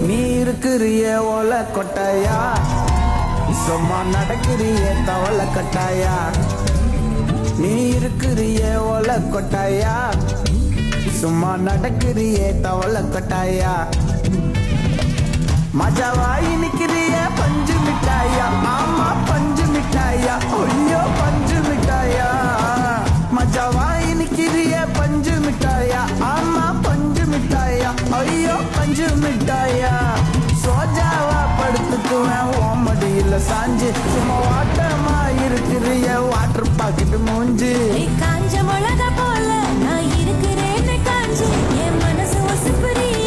நீ இருக்கிறிய ஓல கொட்டாயா, சும்மா நடக்கிறிய தவள கட்டாயா. நீ இருக்கிறிய ஓல கொட்டாயா, சும்மா நடக்கிறிய தவள கட்டாயா. மஜாவாய் நிக்கிறிய பஞ்சு மிட்டாயா, ஆமா பஞ்சு மிட்டாயா, ஐயோ பஞ்சு மிட்டாயா. மஜாவாய் நிக்கிறிய பஞ்சு மிட்டாயா, ஆமா பஞ்சு மிட்டாயா, ஐயோ பஞ்சு மிட்டாயா. சோஜாவா படுத்துக்குவேன் ஓமடியில சாஞ்சு, சும்மா வாட்டமா இருக்கிறிய வாட்டர் பாக்கெட் மூஞ்சு. காஞ்ச மிளகா போல நான் இருக்கிறேன்னு காஞ்சு என் மனசு ஒசுப்புறிய